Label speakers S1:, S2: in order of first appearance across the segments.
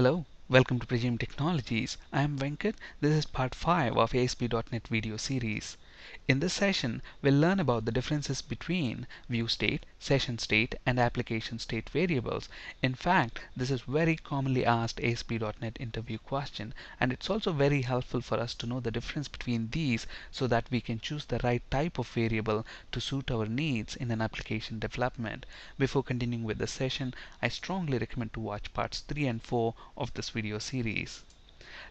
S1: Hello, welcome to Presume Technologies. I am Venkat. This is part 5 of ASP.NET video series. In this session, we'll learn about the differences between ViewState, SessionState, and ApplicationState variables. In fact, this is very commonly asked ASP.NET interview question, and it's also very helpful for us to know the difference between these so that we can choose the right type of variable to suit our needs in an application development. Before continuing with the session, I strongly recommend to watch parts 3 and 4 of this video series.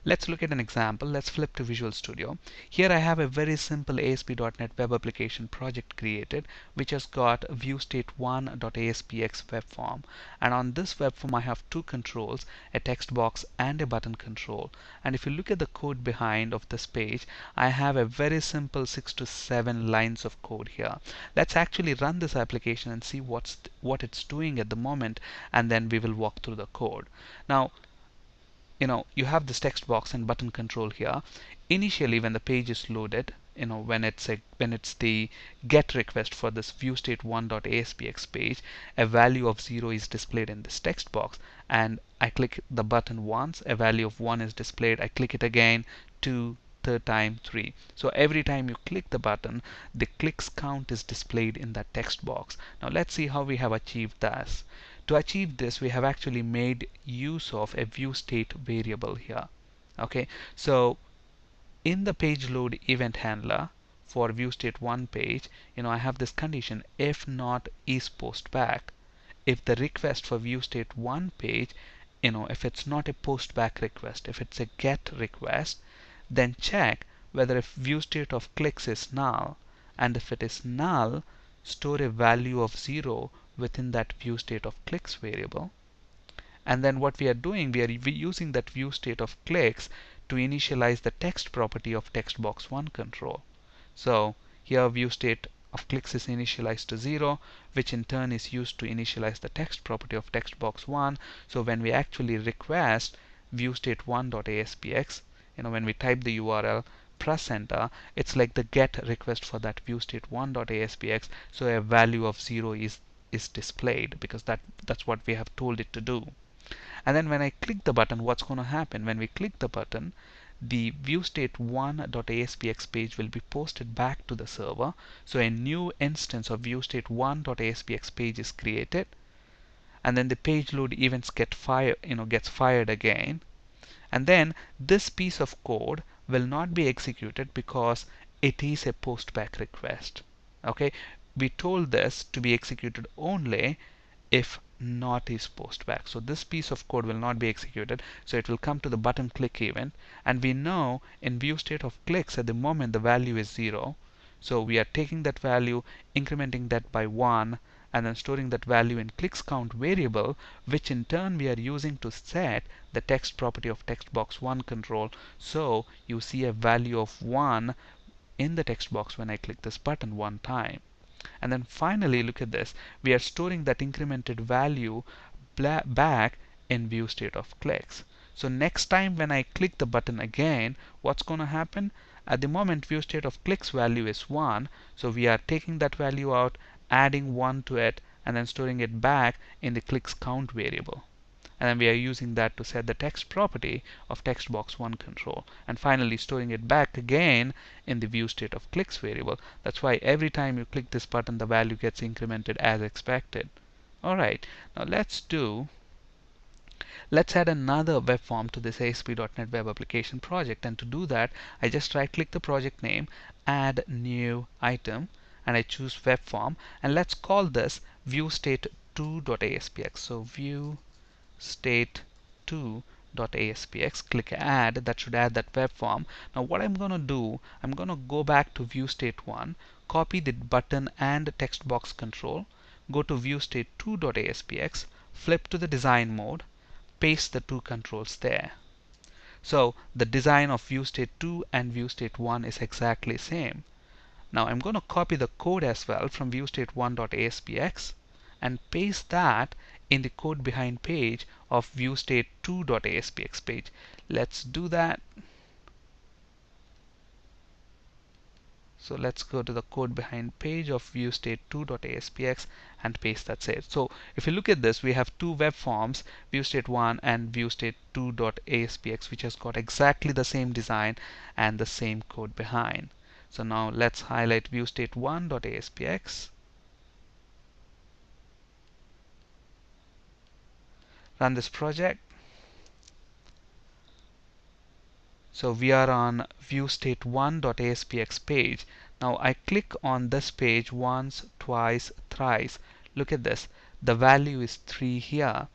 S1: Let's look at an example. Let's flip to Visual Studio. Here I have a very simple ASP.NET web application project created which has got ViewState1.aspx web form, and on this web form I have two controls, a text box and a button control. And if you look at the code behind of this page, I have a very simple 6 to 7 lines of code here. Let's actually run this application and see what it's doing at the moment, and then we will walk through the code. Now, you have this text box and button control here. Initially, when the page is loaded, when it's the GET request for this ViewState1.aspx page, a value of 0 is displayed in this text box, and I click the button once, a value of 1 is displayed. I click it again, 2, third time, 3. So every time you click the button, the clicks count is displayed in that text box. Now let's see how we have achieved this. To achieve this, we have actually made use of a ViewState variable here. Okay, so in the page load event handler for ViewState1 page, I have this condition if not is post back. If the request for ViewState1 page, if it's not a post back request, if it's a GET request, then check whether if ViewState of clicks is null, and if it is null, store a value of 0 within that ViewState of clicks variable. And then what we are doing, we are using that ViewState of clicks to initialize the text property of textbox1 control. So here ViewState of clicks is initialized to 0, which in turn is used to initialize the text property of textbox1. So when we actually request ViewState1.aspx, when we type the URL, press enter, it's like the GET request for that ViewState1.aspx, so a value of 0 is displayed because that's what we have told it to do. And then when I click the button, what's going to happen? When we click the button, the ViewState1.aspx page will be posted back to the server. So a new instance of ViewState1.aspx page is created, and then the page load events gets fired again. And then this piece of code will not be executed because it is a post back request. Okay, we told this to be executed only if not is post back. So this piece of code will not be executed. So it will come to the button click event, and we know in ViewState of clicks at the moment the value is 0. So we are taking that value, incrementing that by 1, and then storing that value in clicks count variable, which in turn we are using to set the text property of textbox1 control. So you see a value of 1 in the text box when I click this button one time. And then finally, look at this. We are storing that incremented value back in ViewState of clicks. So next time when I click the button again, what's going to happen? At the moment, ViewState of clicks value is 1. So we are taking that value out, adding 1 to it, and then storing it back in the clicks count variable. And then we are using that to set the text property of textbox1 control, and finally storing it back again in the ViewState of clicks variable. That's why every time you click this button, the value gets incremented as expected. Alright, now let's add another web form to this ASP.NET web application project, and to do that I just right click the project name, add new item, and I choose web form, and let's call this ViewState2.aspx. So ViewState2.aspx, click add. That should add that web form. Now what I'm going to do, I'm going to go back to ViewState1, copy the button and text box control, go to ViewState2.aspx, flip to the design mode, paste the two controls there. So the design of ViewState2 and ViewState1 is exactly the same. Now I'm going to copy the code as well from ViewState1.aspx and paste that in the code behind page of ViewState2.aspx page. Let's do that. So let's go to the code behind page of ViewState2.aspx and paste that there. So if you look at this, we have two web forms, ViewState1 and ViewState2.aspx, which has got exactly the same design and the same code behind. So now let's highlight ViewState1.aspx, run this project. So we are on ViewState1.aspx page. Now I click on this page once, twice, thrice. Look at this. The value is 3 here.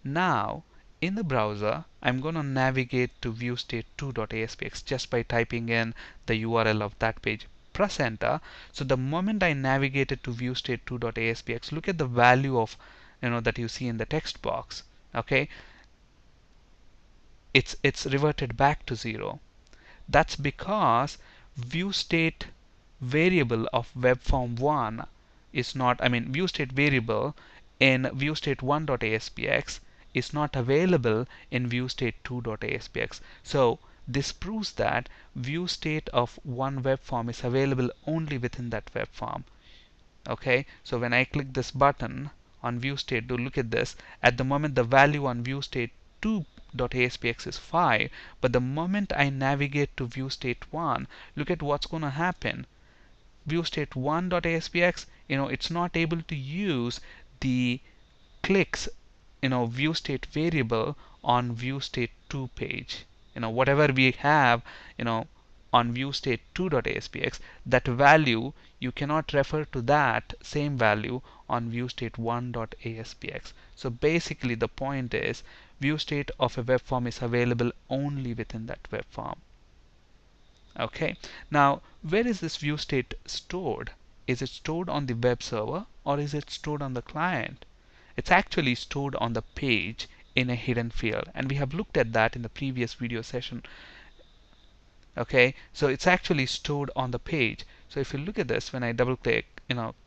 S1: Now in the browser, I'm going to navigate to ViewState2.aspx just by typing in the URL of that page. Press enter. So the moment I navigated to ViewState2.aspx, look at the value of that you see in the text box. Okay, it's reverted back to 0. That's because ViewState variable of webform1 is not, ViewState variable in ViewState1.aspx is not available in ViewState2.aspx. So this proves that ViewState of one web form is available only within that web form. Okay, so when I click this button on ViewState, do look at this. At the moment, the value on ViewState2.aspx is 5, but the moment I navigate to ViewState1, look at what's going to happen. ViewState1.aspx, it's not able to use the clicks, ViewState variable on ViewState2 page. Whatever we have, on ViewState2.aspx, that value you cannot refer to that same value on ViewState1.aspx. So basically the point is ViewState of a web form is available only within that web form. Okay, now where is this ViewState stored? Is it stored on the web server or is it stored on the client? It's actually stored on the page in a hidden field, and we have looked at that in the previous video session. Okay, so it's actually stored on the page. So if you look at this, when I double click,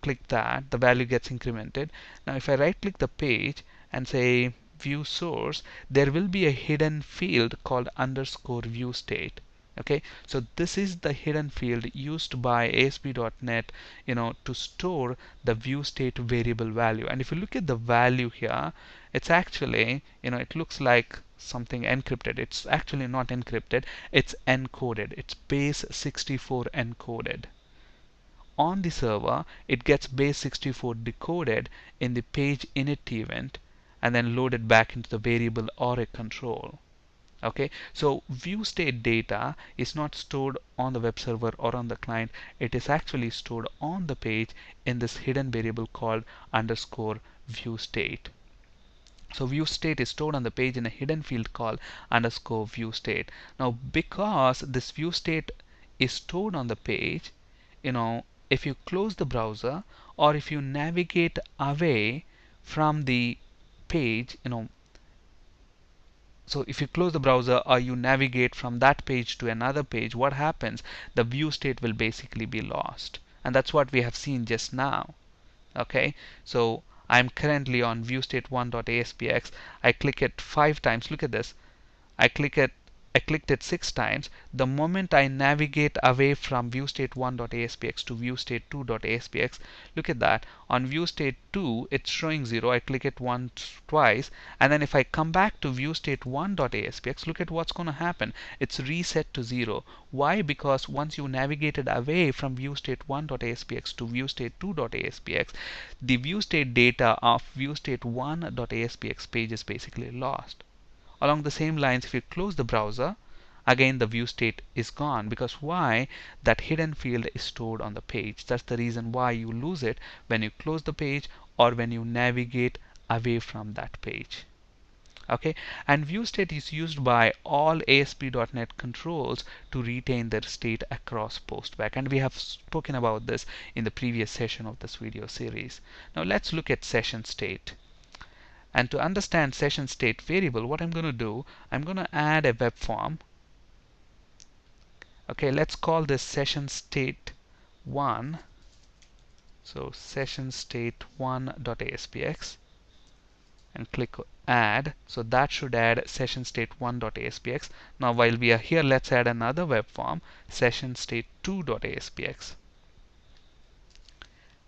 S1: click that, the value gets incremented. Now if I right click the page and say view source, there will be a hidden field called _ViewState. Okay, so this is the hidden field used by ASP.NET, to store the ViewState variable value. And if you look at the value here, it's actually, it looks like something encrypted. It's actually not encrypted, it's encoded. It's base 64 encoded. On the server, it gets base 64 decoded in the page init event and then loaded back into the variable or a control. Okay, so ViewState data is not stored on the web server or on the client. It is actually stored on the page in this hidden variable called _ViewState. So ViewState is stored on the page in a hidden field called _ViewState. Now because this ViewState is stored on the page, if you close the browser or if you navigate away from the page, so if you close the browser or you navigate from that page to another page, what happens? The ViewState will basically be lost. And that's what we have seen just now. Okay, so I'm currently on ViewState1.aspx. I click it 5 times. Look at this. I clicked it 6 times. The moment I navigate away from ViewState1.aspx to ViewState2.aspx, look at that. On ViewState2, it's showing 0. I click it twice, and then if I come back to ViewState1.aspx, look at what's going to happen. It's reset to 0. Why? Because once you navigated away from ViewState1.aspx to ViewState2.aspx, the ViewState data of ViewState1.aspx page is basically lost. Along the same lines, if you close the browser, again the ViewState is gone. Because why? That hidden field is stored on the page. That's the reason why you lose it when you close the page or when you navigate away from that page. Okay, and ViewState is used by all ASP.NET controls to retain their state across postback, and we have spoken about this in the previous session of this video series. Now let's look at SessionState. And to understand SessionState variable, what I'm going to do, I'm going to add a web form. Okay, let's call this SessionState1. So SessionState1.aspx and click add. So that should add SessionState1.aspx. Now while we are here, let's add another web form, SessionState2.aspx.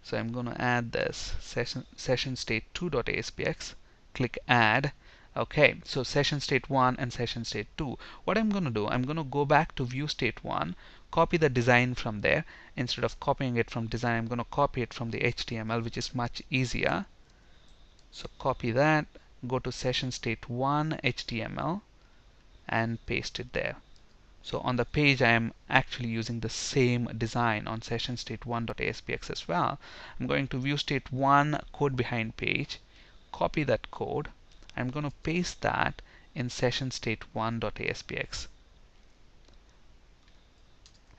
S1: So I'm going to add this session state 2.aspx, click add. Okay, so session state 1 and session state 2. What I'm going to do, I'm going to go back to view state 1, copy the design from there. Instead of copying it from design, I'm going to copy it from the HTML, which is much easier. So copy that, go to session state 1 HTML and paste it there. So on the page I am actually using the same design on session state 1.aspx as well. I'm going to view state 1 code behind page, copy that code. I'm going to paste that in session state 1.aspx.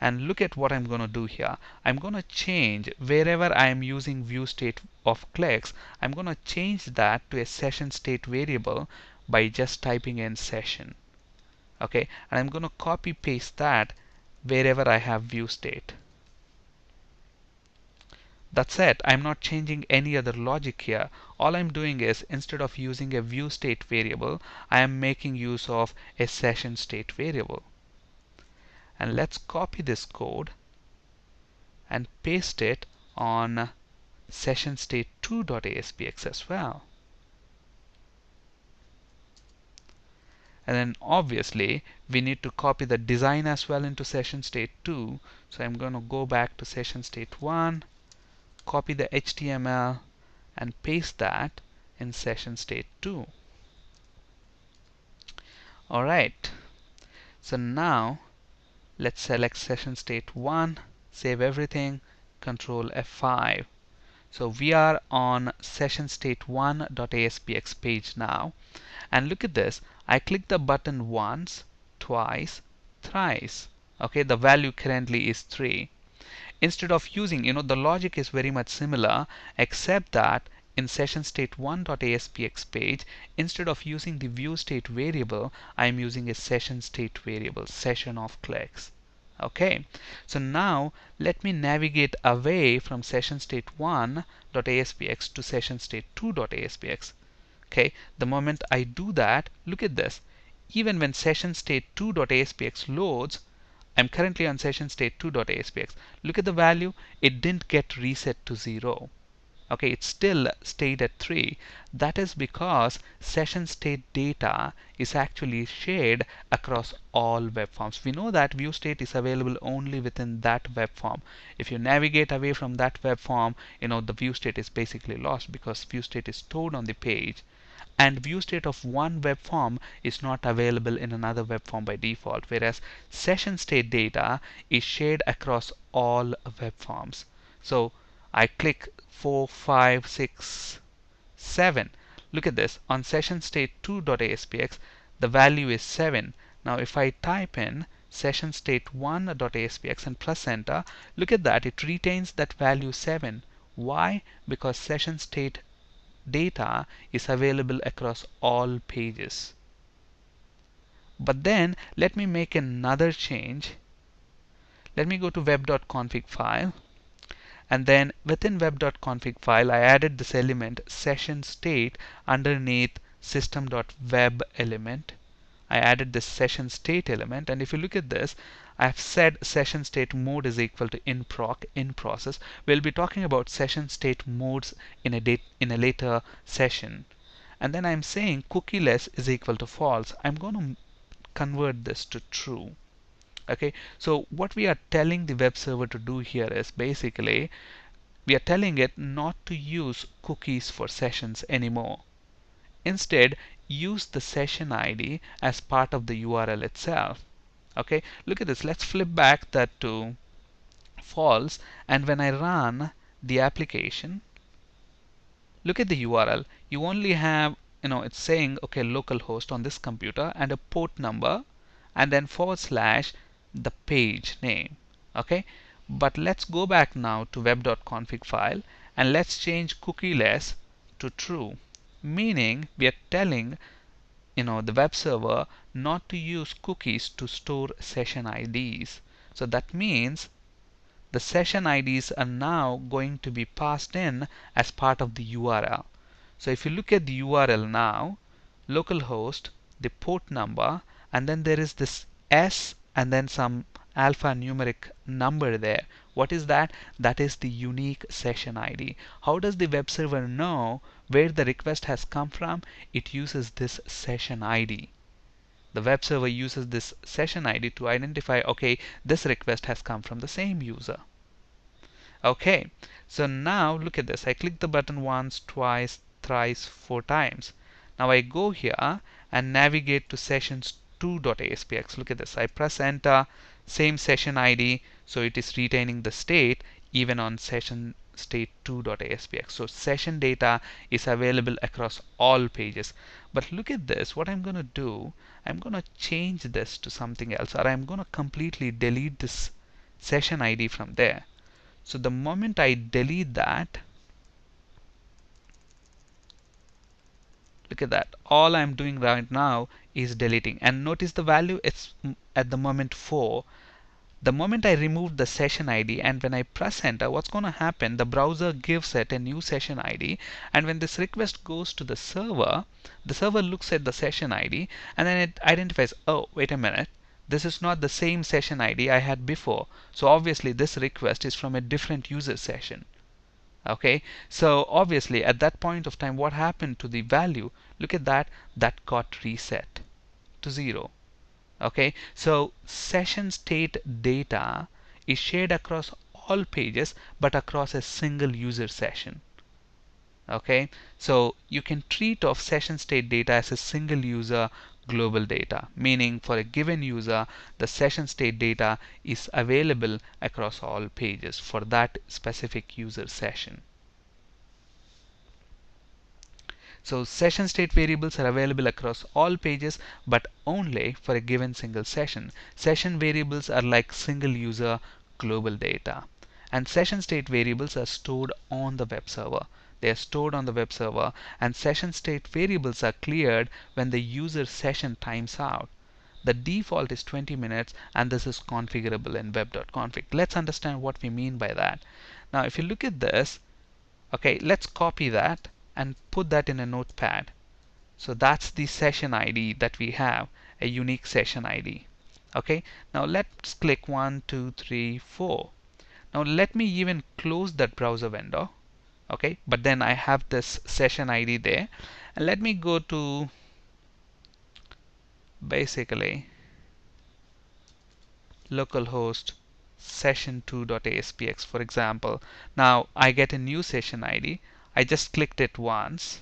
S1: And look at what I'm going to do here. I'm going to change wherever I am using view state of clicks, I'm going to change that to a session state variable by just typing in session. Okay, and I'm going to copy paste that wherever I have view state. That's it. I'm not changing any other logic here. All I'm doing is, instead of using a view state variable, I am making use of a session state variable. And let's copy this code and paste it on session state 2.aspx as well. And then obviously we need to copy the design as well into session state 2. So I'm going to go back to session state 1, copy the HTML and paste that in session state 2. Alright, so now let's select session state 1, save everything, Control F5. So we are on session state 1.aspx page now. And look at this, I click the button once, twice, thrice. Okay, the value currently is 3. Instead of using, the logic is very much similar, except that in session state 1.aspx page, instead of using the view state variable, I am using a session state variable, session of clicks. Okay, so now let me navigate away from session state 1.aspx to session state 2.aspx. Okay, the moment I do that, look at this. Even when session state 2.aspx loads, I'm currently on session state 2.aspx. Look at the value, it didn't get reset to 0. Okay, it still stayed at 3. That is because session state data is actually shared across all web forms. We know that view state is available only within that web form. If you navigate away from that web form, the view state is basically lost, because view state is stored on the page. And view state of one web form is not available in another web form by default, whereas session state data is shared across all web forms. So I click 4, 5, 6, 7. Look at this. On session state 2.aspx, the value is 7. Now if I type in session state 1.aspx and press enter, look at that. It retains that value 7. Why? Because session state data is available across all pages. But then let me make another change. Let me go to web.config file, and then within web.config file I added this element session state underneath system.web element. I added this session state element, and if you look at this, I've said session state mode is equal to in process. We'll be talking about session state modes in a later session. And then I'm saying cookieless is equal to false. I'm going to convert this to true. Okay, so what we are telling the web server to do here is basically we are telling it not to use cookies for sessions anymore. Instead, use the session ID as part of the URL itself. Okay, look at this. Let's flip back that to false, and when I run the application, look at the URL. You only have, it's saying okay, localhost on this computer and a port number, and then / the page name. Okay, but let's go back now to web.config file and let's change cookieless to true, meaning we are telling the web server not to use cookies to store session IDs. So that means the session IDs are now going to be passed in as part of the URL. So if you look at the URL now, localhost, the port number, and then there is this S and then some alphanumeric number there. What is that? That is the unique session ID. How does the web server know where the request has come from? It uses this session ID. The web server uses this session ID to identify, okay, this request has come from the same user. Okay, so now look at this. I click the button once, twice, thrice, 4 times. Now I go here and navigate to sessions2.aspx. Look at this. I press enter, same session ID, so it is retaining the state even on SessionState2.aspx. So session data is available across all pages. But look at this. What I'm going to do, I'm going to change this to something else, or I'm going to completely delete this session ID from there. So the moment I delete that, look at that. All I'm doing right now is deleting. And notice the value, it's at the moment 4. The moment I remove the session ID and when I press enter, what's going to happen? The browser gives it a new session ID, and when this request goes to the server looks at the session ID and then it identifies, oh, wait a minute, this is not the same session ID I had before. So obviously this request is from a different user session. Okay, so obviously at that point of time, what happened to the value? Look at that, that got reset to 0. Okay, so session state data is shared across all pages but across a single user session. Okay, so you can treat of session state data as a single user global data, meaning for a given user the session state data is available across all pages for that specific user session. So session state variables are available across all pages but only for a given single session. Session variables are like single user global data. And session state variables are stored on the web server. They are stored on the web server, and session state variables are cleared when the user session times out. The default is 20 minutes and this is configurable in web.config. Let's understand what we mean by that. Now if you look at this, okay, let's copy that and put that in a notepad. So that's the session ID that we have, a unique session ID. Okay, now let's click 1, 2, 3, 4. Now let me even close that browser window. Okay, but then I have this session ID there, and let me go to basically localhost session2.aspx, for example. Now I get a new session ID. I just clicked it once,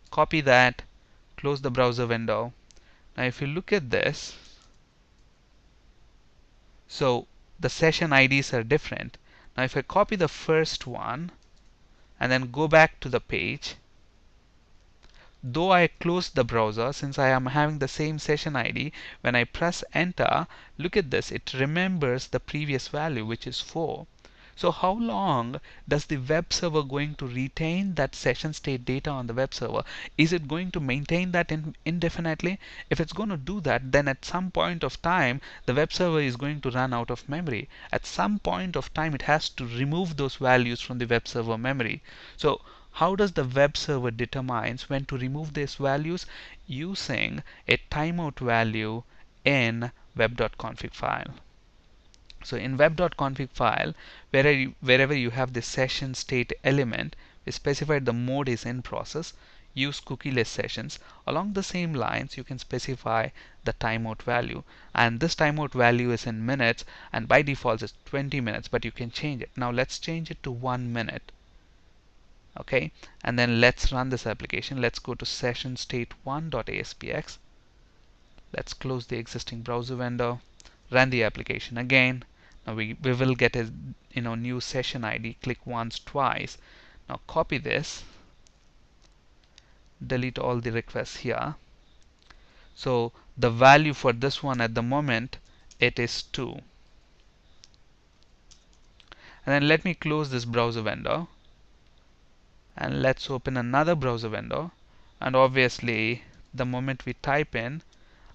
S1: copy that, close the browser window. Now if you look at this, so the session IDs are different. Now if I copy the first one and then go back to the page, though I closed the browser, since I am having the same session ID, when I press enter, look at this, it remembers the previous value, which is 4. So how long does the web server going to retain that session state data on the web server? Is it going to maintain that indefinitely? If it's going to do that, then at some point of time the web server is going to run out of memory. At some point of time it has to remove those values from the web server memory. So how does the web server determines when to remove these values? Using a timeout value in web.config file. So in web.config file, wherever you have the session state element, we specified the mode is in process, use cookieless sessions. Along the same lines, you can specify the timeout value, and this timeout value is in minutes, and by default it's 20 minutes, but you can change it. Now let's change it to 1 minute. Okay, and then let's run this application. Let's go to SessionState1.aspx. Let's close the existing browser window, run the application again. Now we will get a new session ID. Click once, twice. Now copy this, delete all the requests here. So the value for this one at the moment, it is 2. And then let me close this browser window, and let's open another browser window. And obviously the moment we type in,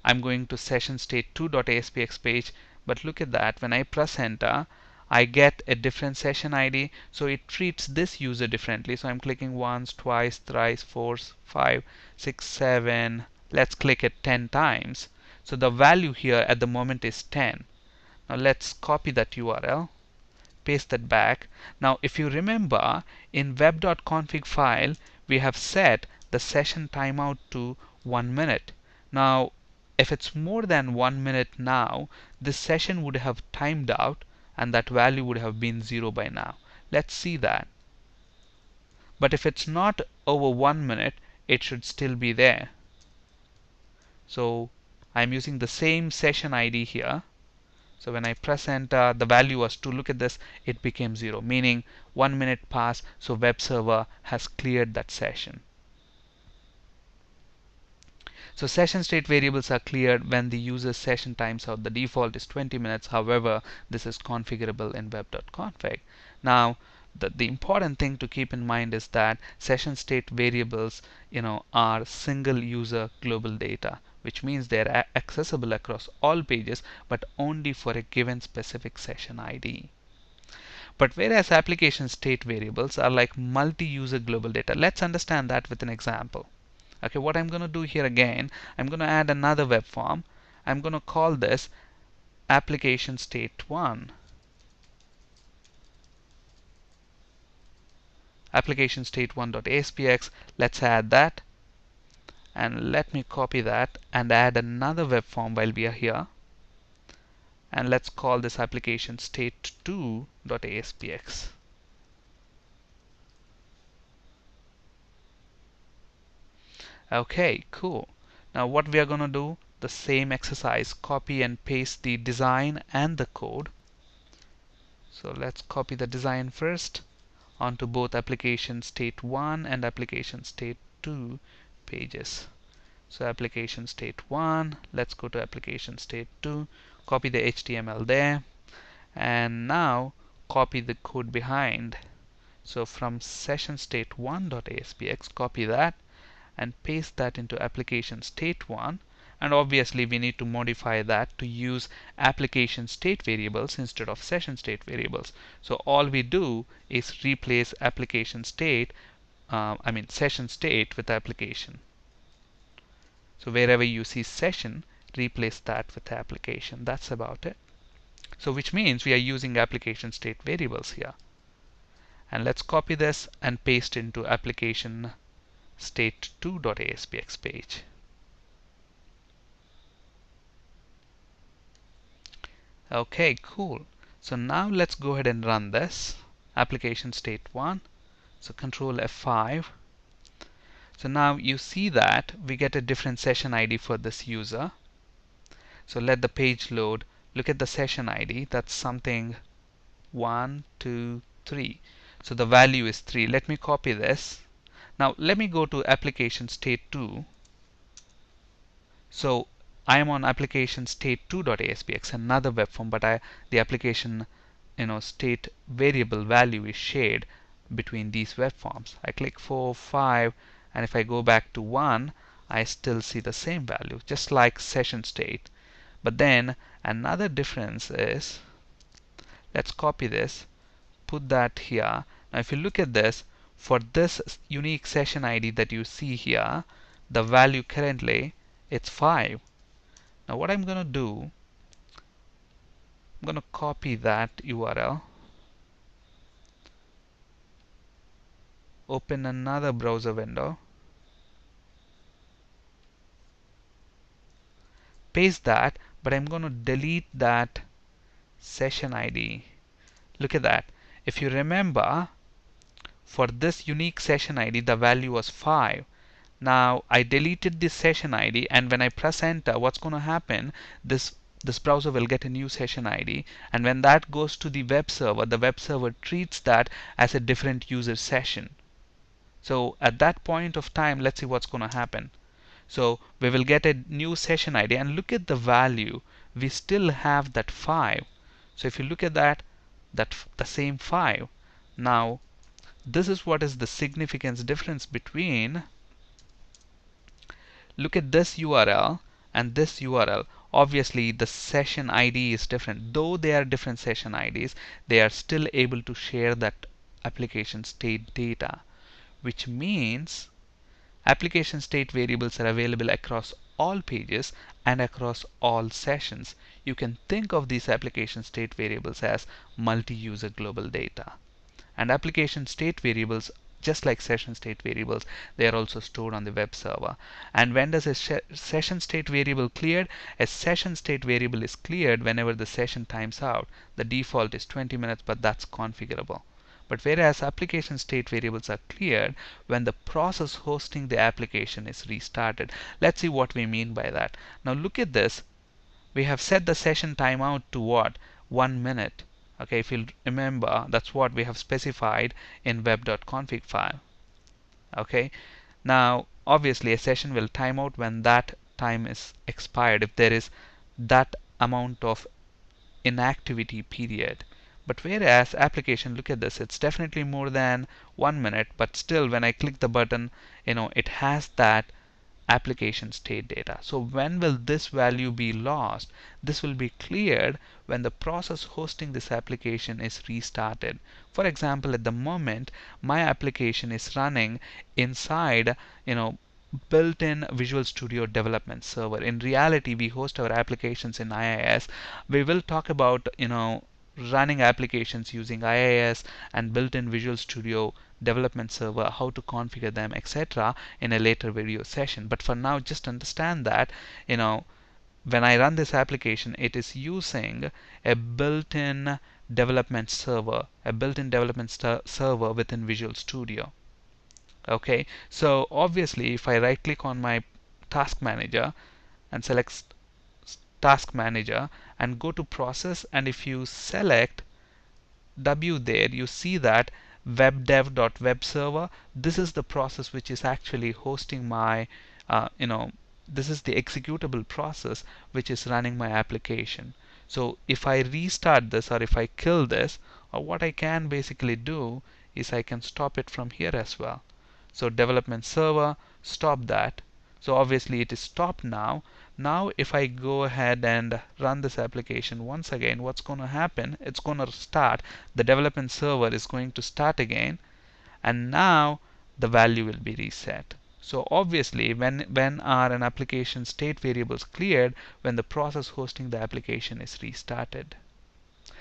S1: I'm going to SessionState2.aspx page, but look at that, when I press enter I get a different session ID, so it treats this user differently. So I'm clicking once, twice, thrice, 4, 5, 6, 7, let's click it 10 times. So the value here at the moment is 10. Now let's copy that URL, paste that back. Now if you remember, in web.config file we have set the session timeout to 1 minute. Now if it's more than 1 minute now, this session would have timed out and that value would have been 0 by now. Let's see that. But if it's not over 1 minute, it should still be there. So I'm using the same session ID here. So when I press enter, the value was 2. Look at this, it became 0, meaning 1 minute passed, so web server has cleared that session. So session state variables are cleared when the user's session times out. The default is 20 minutes. However, this is configurable in web.config. Now, the important thing to keep in mind is that session state variables, are single user global data, which means they're accessible across all pages, but only for a given specific session ID. But whereas application state variables are like multi-user global data, let's understand that with an example. Okay, what I'm going to do here again, I'm going to add another web form. I'm going to call this application state 1. Application state 1.aspx. Let's add that. And let me copy that and add another web form while we are here. And let's call this application state 2.aspx. Okay, cool. Now what we are going to do, the same exercise, copy and paste the design and the code. So let's copy the design first onto both application state 1 and application state 2 pages. So application state 1, let's go to application state 2, copy the HTML there, and now copy the code behind. So from session state 1.aspx, copy that and paste that into application state 1, and obviously we need to modify that to use application state variables instead of session state variables. So all we do is replace application state, session state with application. So wherever you see session, replace that with application. That's about it. So which means we are using application state variables here. And let's copy this and paste into application state 2.aspx page. Okay, cool. So now let's go ahead and run this. Application state 1. So control F5. So now you see that we get a different session ID for this user. So let the page load. Look at the session ID. That's something 1, 2, 3. So the value is 3. Let me copy this. Now let me go to application state 2. So I am on application state 2.aspx, another web form, but the application state variable value is shared between these web forms. I click 4, 5, and if I go back to 1, I still see the same value, just like session state. But then another difference is, let's copy this, put that here. Now if you look at this, for this unique session ID that you see here, the value currently, it's 5. Now what I'm going to do, I'm going to copy that URL, open another browser window, paste that, but I'm going to delete that session ID. Look at that. If you remember, for this unique session ID, the value was 5. Now I deleted this session ID, and when I press enter, what's going to happen? This browser will get a new session ID, and when that goes to the web server treats that as a different user session. So at that point of time, let's see what's going to happen. So we will get a new session ID, and look at the value. We still have that 5. So if you look at that the same 5. Now this is what is the significance difference between, look at this URL and this URL. Obviously the session ID is different. Though they are different session IDs, they are still able to share that application state data, which means application state variables are available across all pages and across all sessions. You can think of these application state variables as multi-user global data. And application state variables, just like session state variables, they are also stored on the web server. And when does a session state variable cleared? A session state variable is cleared whenever the session times out. The default is 20 minutes, but that's configurable. But whereas application state variables are cleared when the process hosting the application is restarted. Let's see what we mean by that. Now look at this. We have set the session timeout to what? 1 minute. Okay, if you remember, that's what we have specified in web.config file. Okay, now obviously a session will time out when that time is expired, if there is that amount of inactivity period. But whereas application, look at this, it's definitely more than 1 minute, but still when I click the button, it has that application state data. So when will this value be lost? This will be cleared when the process hosting this application is restarted. For example, at the moment my application is running inside built-in Visual Studio development server. In reality, we host our applications in IIS. We will talk about running applications using IIS and built-in Visual Studio development server, how to configure them, etc. in a later video session. But for now, just understand that when I run this application, it is using a built-in development server, server within Visual Studio. Okay, so obviously if I right click on my task manager and select task manager and go to process, and if you select W there, you see that webdev.web server, this is the process which is actually hosting my this is the executable process which is running my application. So if I restart this, or if I kill this, or what I can basically do is I can stop it from here as well. So development server, stop that. So obviously it is stopped now. Now if I go ahead and run this application once again, what's going to happen? It's going to start. The development server is going to start again, and now the value will be reset. So obviously when are an application state variables cleared? When the process hosting the application is restarted.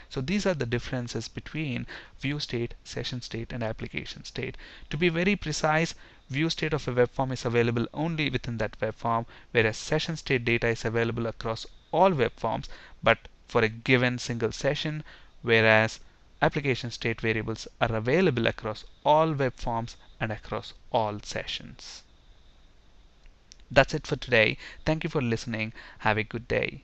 S1: So these are the differences between view state, session state, and application state. To be very precise, view state of a web form is available only within that web form, whereas session state data is available across all web forms, but for a given single session, whereas application state variables are available across all web forms and across all sessions. That's it for today. Thank you for listening. Have a good day.